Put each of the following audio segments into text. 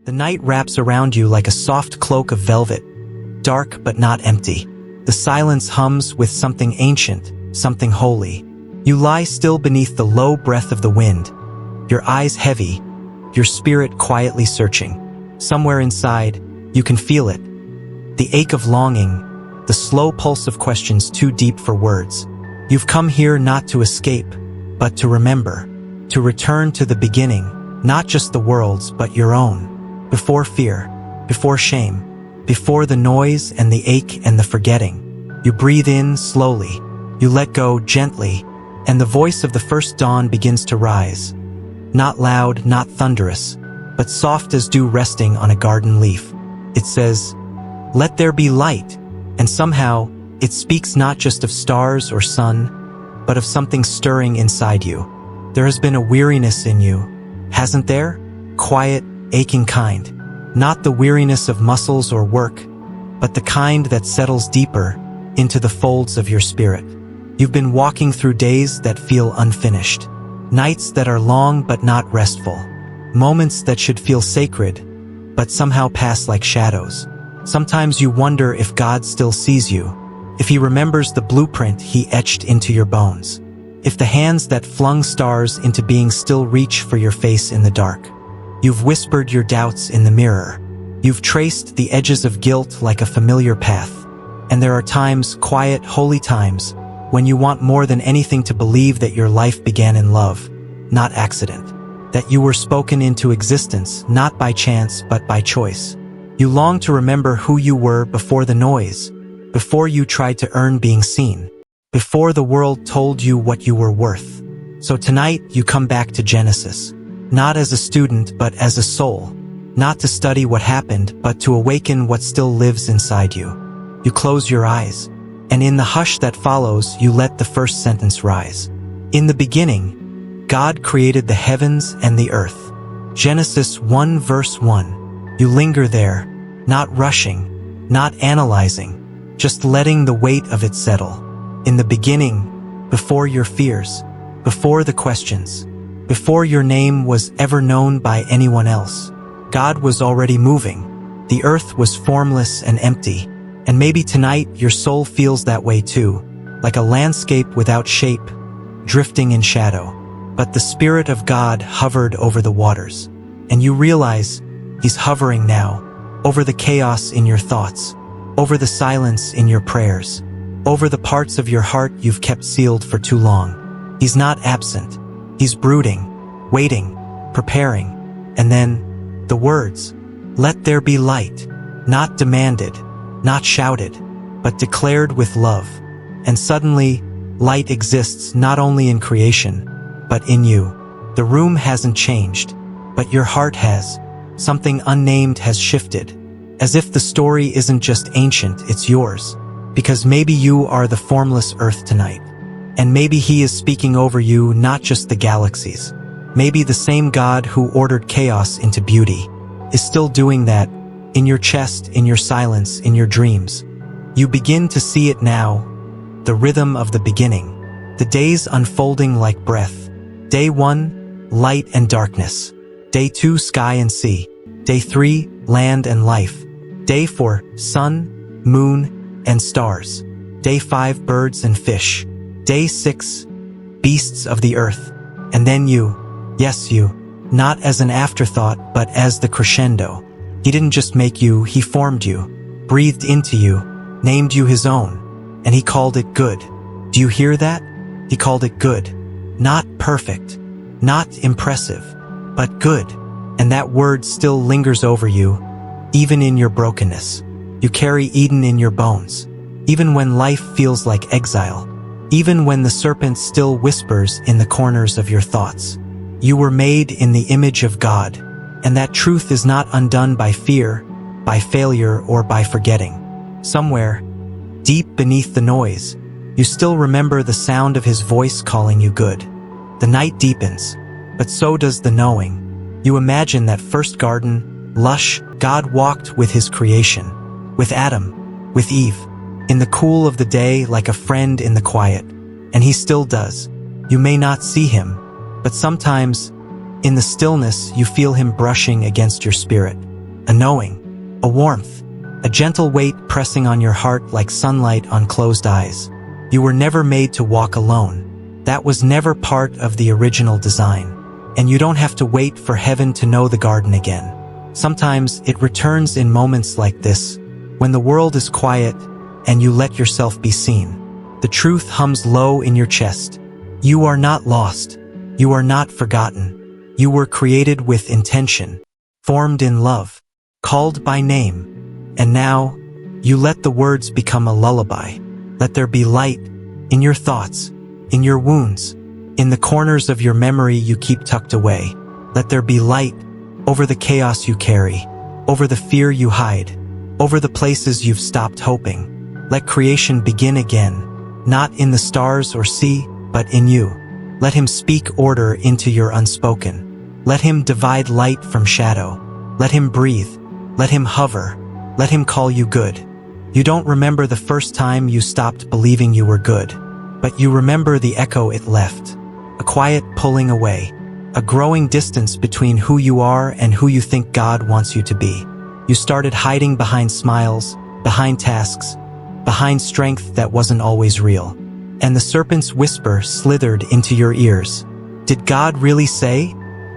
The night wraps around you like a soft cloak of velvet, dark but not empty. The silence hums with something ancient, something holy. You lie still beneath the low breath of the wind, your eyes heavy, your spirit quietly searching. Somewhere inside, you can feel it. The ache of longing, the slow pulse of questions too deep for words. You've come here not to escape, but to remember, to return to the beginning, not just the world's, but your own. Before fear, before shame, before the noise and the ache and the forgetting. You breathe in slowly, you let go gently, and the voice of the first dawn begins to rise. Not loud, not thunderous, but soft as dew resting on a garden leaf. It says, "Let there be light," and somehow it speaks not just of stars or sun, but of something stirring inside you. There has been a weariness in you, hasn't there? Quiet, aching kind. Not the weariness of muscles or work, but the kind that settles deeper into the folds of your spirit. You've been walking through days that feel unfinished, nights that are long but not restful, moments that should feel sacred, but somehow pass like shadows. Sometimes you wonder if God still sees you, if he remembers the blueprint he etched into your bones, if the hands that flung stars into being still reach for your face in the dark. You've whispered your doubts in the mirror. You've traced the edges of guilt like a familiar path. And there are times, quiet, holy times, when you want more than anything to believe that your life began in love, not accident. That you were spoken into existence, not by chance, but by choice. You long to remember who you were before the noise, before you tried to earn being seen, before the world told you what you were worth. So tonight, you come back to Genesis, not as a student, but as a soul, not to study what happened, but to awaken what still lives inside you. You close your eyes, and in the hush that follows, you let the first sentence rise. In the beginning, God created the heavens and the earth. Genesis 1 verse 1. You linger there, not rushing, not analyzing, just letting the weight of it settle. In the beginning, before your fears, before the questions, before your name was ever known by anyone else, God was already moving. The earth was formless and empty. And maybe tonight your soul feels that way too, like a landscape without shape, drifting in shadow. But the Spirit of God hovered over the waters, and you realize he's hovering now, over the chaos in your thoughts, over the silence in your prayers, over the parts of your heart you've kept sealed for too long. He's not absent, he's brooding, waiting, preparing, and then the words, "Let there be light," not demanded, not shouted, but declared with love. And suddenly, light exists not only in creation, but in you. The room hasn't changed, but your heart has. Something unnamed has shifted. As if the story isn't just ancient, it's yours. Because maybe you are the formless earth tonight. And maybe he is speaking over you, not just the galaxies. Maybe the same God who ordered chaos into beauty is still doing that in your chest, in your silence, in your dreams. You begin to see it now, the rhythm of the beginning, the days unfolding like breath. Day 1, light and darkness. Day 2, sky and sea. Day 3, land and life. Day 4, sun, moon, and stars. Day 5, birds and fish. Day 6, beasts of the earth. And then you, yes you, not as an afterthought, but as the crescendo. He didn't just make you, he formed you, breathed into you, named you his own, and he called it good. Do you hear that? He called it good. Not perfect, not impressive, but good. And that word still lingers over you, even in your brokenness. You carry Eden in your bones, even when life feels like exile, even when the serpent still whispers in the corners of your thoughts. You were made in the image of God. And that truth is not undone by fear, by failure, or by forgetting. Somewhere, deep beneath the noise, you still remember the sound of his voice calling you good. The night deepens, but so does the knowing. You imagine that first garden, lush, God walked with his creation, with Adam, with Eve, in the cool of the day like a friend in the quiet. And he still does. You may not see him, but sometimes, in the stillness, you feel him brushing against your spirit. a knowing, a warmth, a gentle weight pressing on your heart like sunlight on closed eyes. You were never made to walk alone. That was never part of the original design. And you don't have to wait for heaven to know the garden again. Sometimes it returns in moments like this, when the world is quiet and you let yourself be seen. The truth hums low in your chest. You are not lost. You are not forgotten. You were created with intention, formed in love, called by name. And now, you let the words become a lullaby. Let there be light in your thoughts, in your wounds, in the corners of your memory you keep tucked away. Let there be light over the chaos you carry, over the fear you hide, over the places you've stopped hoping. Let creation begin again, not in the stars or sea, but in you. Let him speak order into your unspoken. Let him divide light from shadow. Let him breathe. Let him hover. Let him call you good. You don't remember the first time you stopped believing you were good, but you remember the echo it left. A quiet pulling away, a growing distance between who you are and who you think God wants you to be. You started hiding behind smiles, behind tasks, behind strength that wasn't always real. And the serpent's whisper slithered into your ears. Did God really say?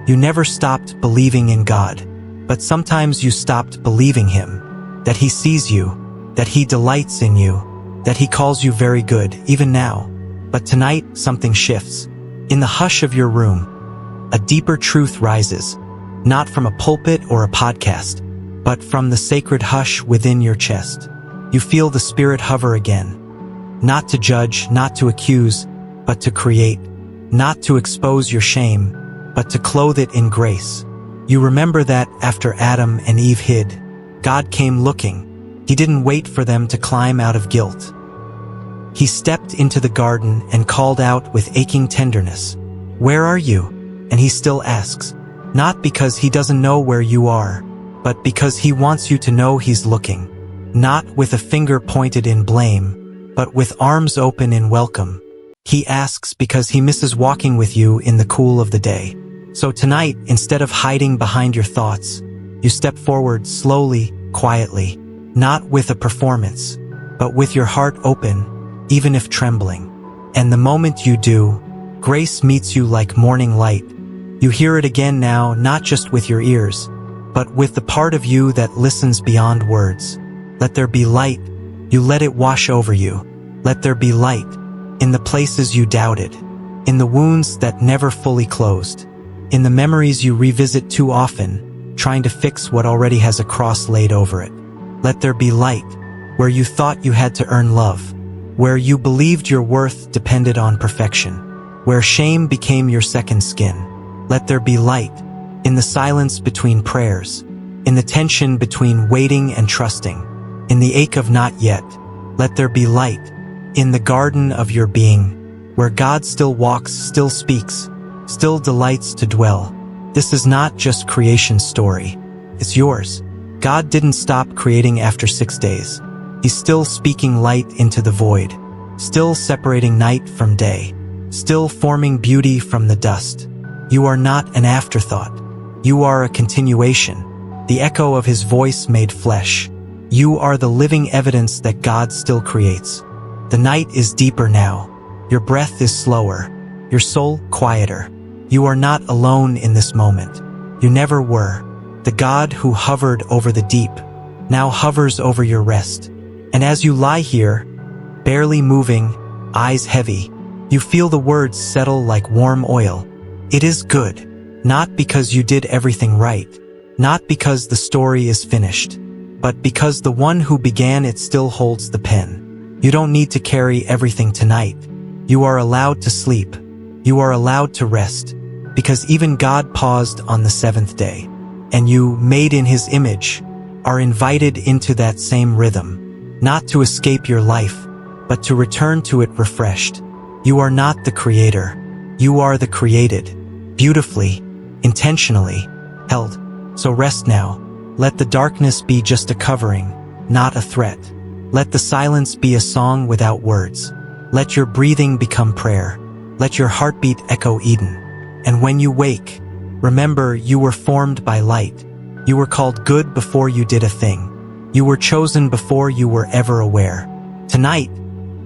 You never stopped believing in God, but sometimes you stopped believing him, that he sees you, that he delights in you, that he calls you very good, even now. But tonight, something shifts. In the hush of your room, a deeper truth rises, not from a pulpit or a podcast, but from the sacred hush within your chest. You feel the Spirit hover again, not to judge, not to accuse, but to create, not to expose your shame, but to clothe it in grace. You remember that after Adam and Eve hid, God came looking. He didn't wait for them to climb out of guilt. He stepped into the garden and called out with aching tenderness, "Where are you?" And he still asks, not because he doesn't know where you are, but because he wants you to know he's looking, not with a finger pointed in blame, but with arms open in welcome. He asks because he misses walking with you in the cool of the day. So tonight, instead of hiding behind your thoughts, you step forward slowly, quietly, not with a performance, but with your heart open, even if trembling. And the moment you do, grace meets you like morning light. You hear it again now, not just with your ears, but with the part of you that listens beyond words. Let there be light. You let it wash over you. Let there be light in the places you doubted, in the wounds that never fully closed, in the memories you revisit too often, trying to fix what already has a cross laid over it. Let there be light where you thought you had to earn love, where you believed your worth depended on perfection, where shame became your second skin. Let there be light in the silence between prayers, in the tension between waiting and trusting, in the ache of not yet. Let there be light in the garden of your being, where God still walks, still speaks, still delights to dwell. This is not just creation's story. It's yours. God didn't stop creating after 6 days. He's still speaking light into the void, still separating night from day, still forming beauty from the dust. You are not an afterthought. You are a continuation, the echo of his voice made flesh. You are the living evidence that God still creates. The night is deeper now. Your breath is slower, your soul quieter. You are not alone in this moment. You never were. The God who hovered over the deep now hovers over your rest. And as you lie here, barely moving, eyes heavy, you feel the words settle like warm oil. It is good, not because you did everything right, not because the story is finished, but because the one who began it still holds the pen. You don't need to carry everything tonight. You are allowed to sleep. You are allowed to rest, because even God paused on the seventh day. And you, made in his image, are invited into that same rhythm, not to escape your life, but to return to it refreshed. You are not the creator. You are the created, beautifully, intentionally, held. So rest now. Let the darkness be just a covering, not a threat. Let the silence be a song without words. Let your breathing become prayer. Let your heartbeat echo Eden. And when you wake, remember you were formed by light. You were called good before you did a thing. You were chosen before you were ever aware. Tonight,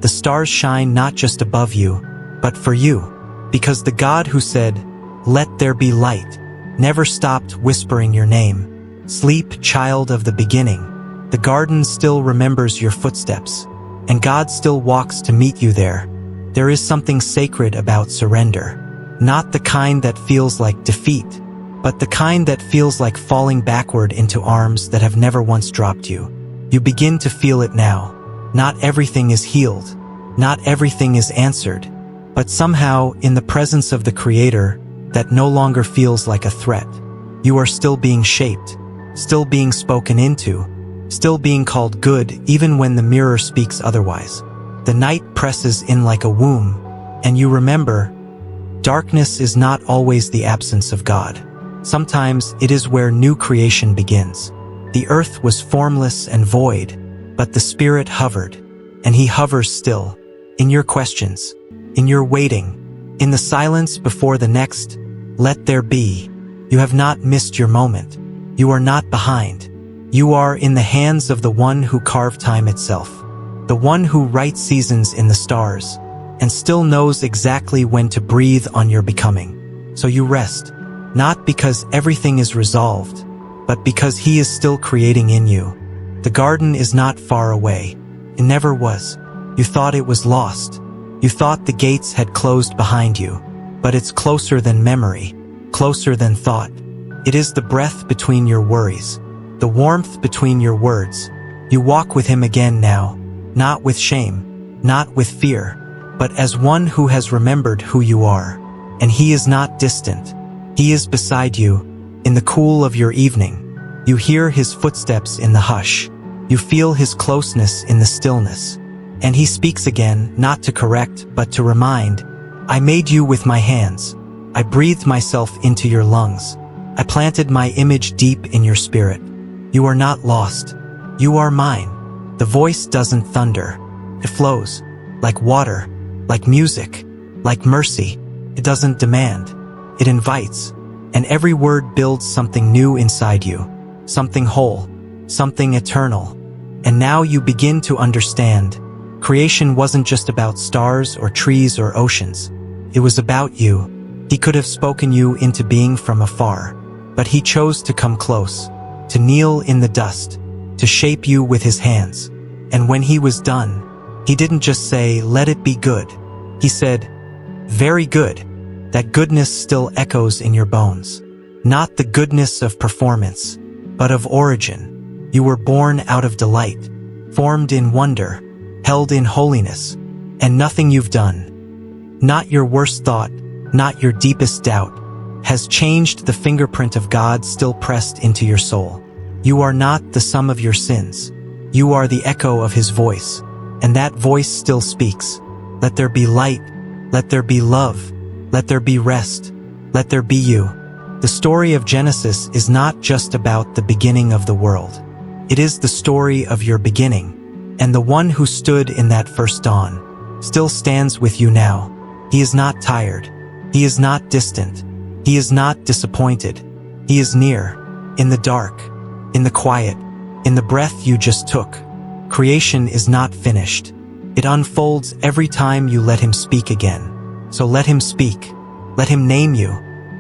the stars shine not just above you, but for you, because the God who said, "Let there be light," never stopped whispering your name. Sleep, child of the beginning. The garden still remembers your footsteps, and God still walks to meet you there. There is something sacred about surrender. Not the kind that feels like defeat, but the kind that feels like falling backward into arms that have never once dropped you. You begin to feel it now. Not everything is healed. Not everything is answered. But somehow, in the presence of the Creator, that no longer feels like a threat. You are still being shaped, still being spoken into, still being called good even when the mirror speaks otherwise. The night presses in like a womb, and you remember, darkness is not always the absence of God. Sometimes it is where new creation begins. The earth was formless and void, but the Spirit hovered, and He hovers still, in your questions, in your waiting, in the silence before the next, "Let there be." You have not missed your moment. You are not behind. You are in the hands of the one who carved time itself, the one who writes seasons in the stars, and still knows exactly when to breathe on your becoming. So you rest, not because everything is resolved, but because He is still creating in you. The garden is not far away. It never was. You thought it was lost. You thought the gates had closed behind you, but it's closer than memory, closer than thought. It is the breath between your worries, the warmth between your words. You walk with Him again now, not with shame, not with fear, but as one who has remembered who you are. And He is not distant. He is beside you, in the cool of your evening. You hear His footsteps in the hush. You feel His closeness in the stillness. And He speaks again, not to correct, but to remind. I made you with my hands. I breathed myself into your lungs. I planted my image deep in your spirit. You are not lost. You are mine. The voice doesn't thunder. It flows, like water, like music, like mercy. It doesn't demand. It invites. And every word builds something new inside you, something whole, something eternal. And now you begin to understand. Creation wasn't just about stars or trees or oceans. It was about you. He could have spoken you into being from afar, but He chose to come close, to kneel in the dust, to shape you with His hands. And when He was done, He didn't just say, "Let it be good." He said, "Very good." That goodness still echoes in your bones. Not the goodness of performance, but of origin. You were born out of delight, formed in wonder, held in holiness, and nothing you've done, not your worst thought, not your deepest doubt, has changed the fingerprint of God still pressed into your soul. You are not the sum of your sins. You are the echo of His voice, and that voice still speaks. Let there be light, let there be love, let there be rest, let there be you. The story of Genesis is not just about the beginning of the world. It is the story of your beginning. And the one who stood in that first dawn still stands with you now. He is not tired. He is not distant. He is not disappointed. He is near, in the dark, in the quiet, in the breath you just took. Creation is not finished. It unfolds every time you let Him speak again. So let Him speak. Let Him name you.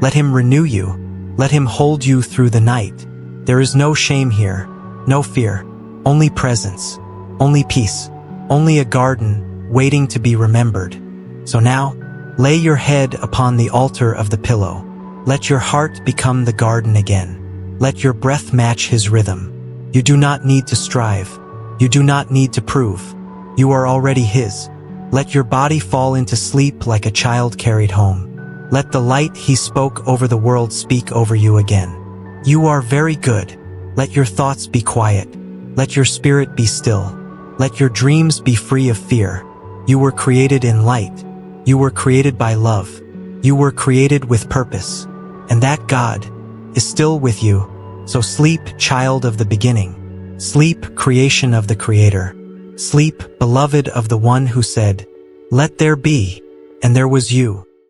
Let Him renew you. Let Him hold you through the night. There is no shame here, no fear, only presence. Only peace, only a garden waiting to be remembered. So now, lay your head upon the altar of the pillow. Let your heart become the garden again. Let your breath match His rhythm. You do not need to strive. You do not need to prove. You are already His. Let your body fall into sleep like a child carried home. Let the light He spoke over the world speak over you again. You are very good. Let your thoughts be quiet. Let your spirit be still. Let your dreams be free of fear. You were created in light. You were created by love. You were created with purpose. And that God is still with you. So sleep, child of the beginning. Sleep, creation of the Creator. Sleep, beloved of the one who said, "Let there be," and there was you.